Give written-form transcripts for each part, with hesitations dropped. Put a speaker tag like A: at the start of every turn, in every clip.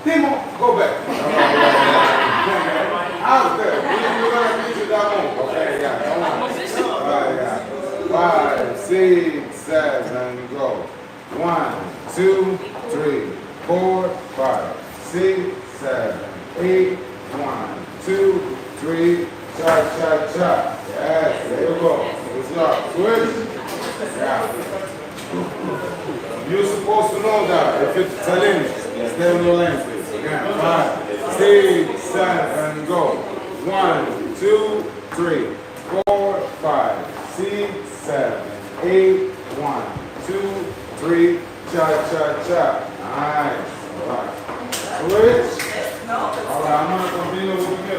A: Timo, go back. Out there. We're going to teach you that move. Okay, yeah. Come on. All right, yeah. 5, 6, 7, go. 1, 2, 3, 4, 5, 6, 7, 8, 1, 2, 3, cha, cha, cha. Yes, there you go. Good job. Switch. Yeah. You're supposed to know that. If it's challenge, stay on your lane, please. Again, 5, 6, 7, go. 1, 2, 3, 4, 5, 6, 7, 8, 1, 2, 3, cha, cha, cha. Nice. All right. Switch. All right, I'm going to continue with the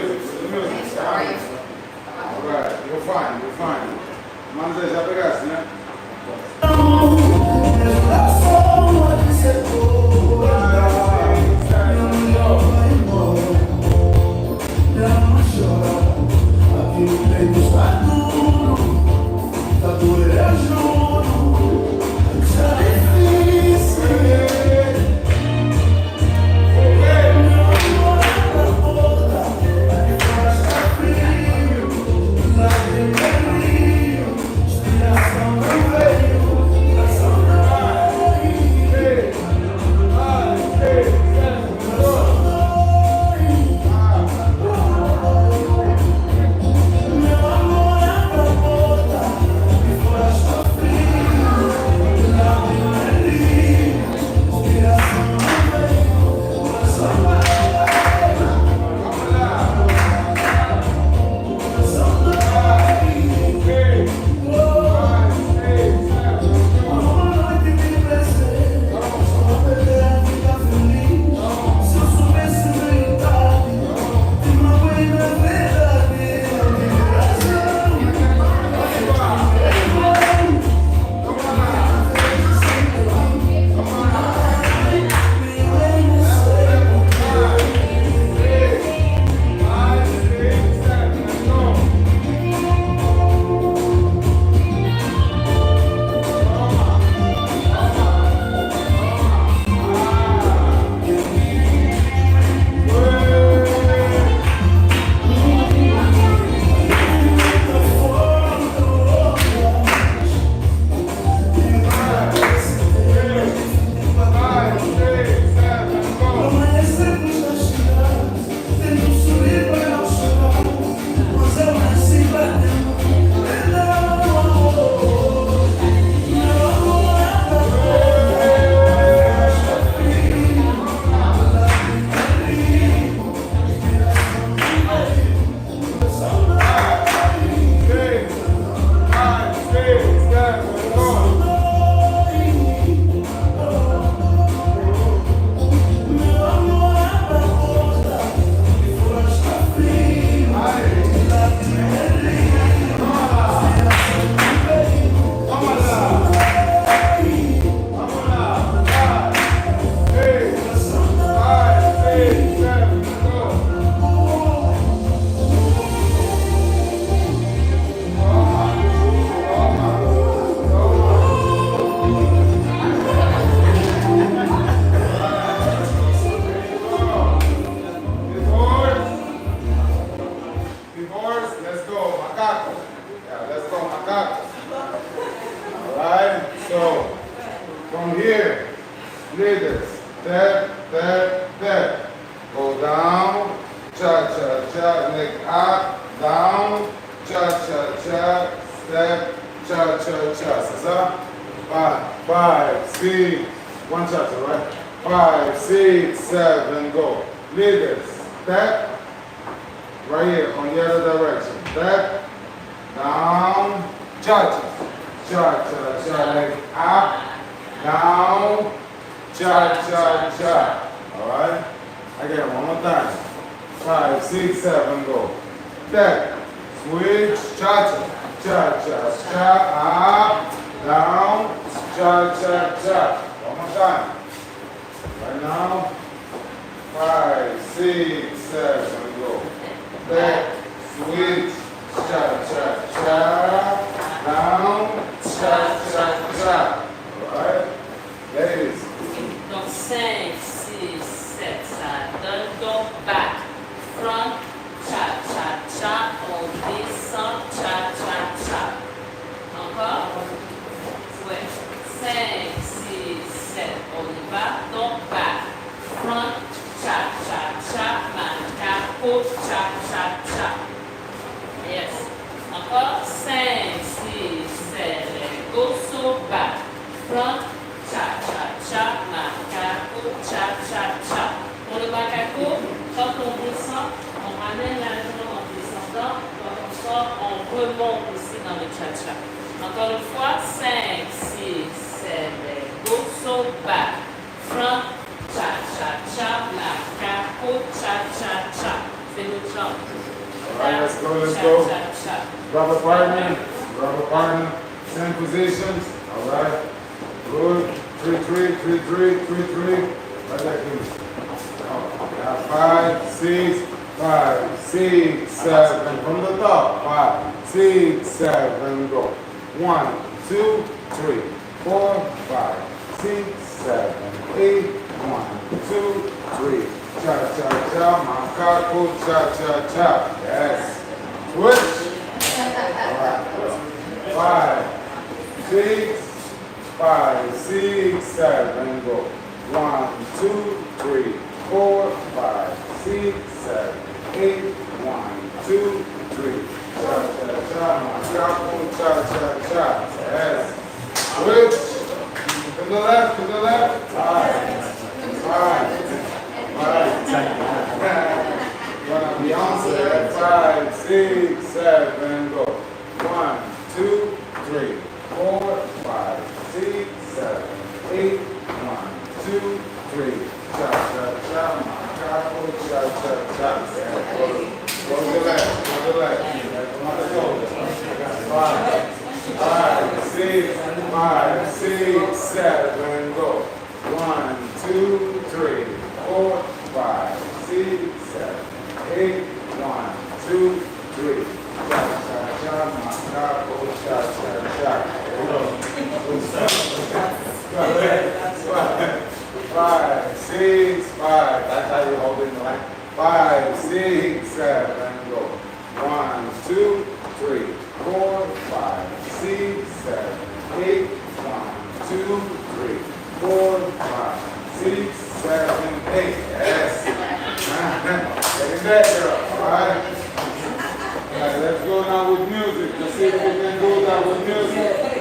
A: music. All right, you're fine, you're fine. Manzé, já pegaste, né?
B: Donc 5, 6, 7, ça cha, cha, cha, macaco, cha, cha, cha. Yes. Encore 5, 6, 7, go so back. Front, cha, cha, cha, macaco, cha, cha, cha. Pour le macaco, quand on descend, on ramène la jambe en descendant. Quand on sort, on remonte aussi dans le cha, cha. Encore une fois, 5, 6, 7, go so back. Front, cha, cha, cha, macaco, cha, cha, cha. Fais l'autre jambe.
A: All right, let's go, let's go. Grab a partner, same positions. All right, good. 3, 3, 3, 3, 3, 3. Right like this. Now 5, 6, 5, 6, 7. From the top. 5, 6, 7. Go. 1, 2, 3, 4, 5, 6, 7, 8. 1, 2, 3. Cha cha cha, macaco, cha cha cha. Yes. Switch. All right. 5, 6, 5, 6, 7. Go. 1, 2, 3, 4, 5, 6, 7, 8. 1, 2, 3. Cha cha cha, macaco, cha cha cha. Yes. Switch. To the left, to the left. 5, 5. Beyonce, 5, 6, 7, go. 1, 2, 3, 4, 5, 6, 7, 8. 1, 2, 3. Cha cha cha, macaco, cha cha cha. Go to the left, go to the left. Go. 5, 6, 5, 6, 7, go. 1, 2, 3, 4, 5, 6, 7, 8. 1, 2, 3. Cha cha cha, macaco, cha cha cha. Five, 6, 5. That's how you hold it in the line. 5, 6, 7. Go. 1, 2, 3, 4, 5, 6, 7, 8. 1, 2, 3, 4, 5, 6, 7, 8. Yes. Getting that, girl. All right. All right. Let's go now with music. Let's see if we can do that with music.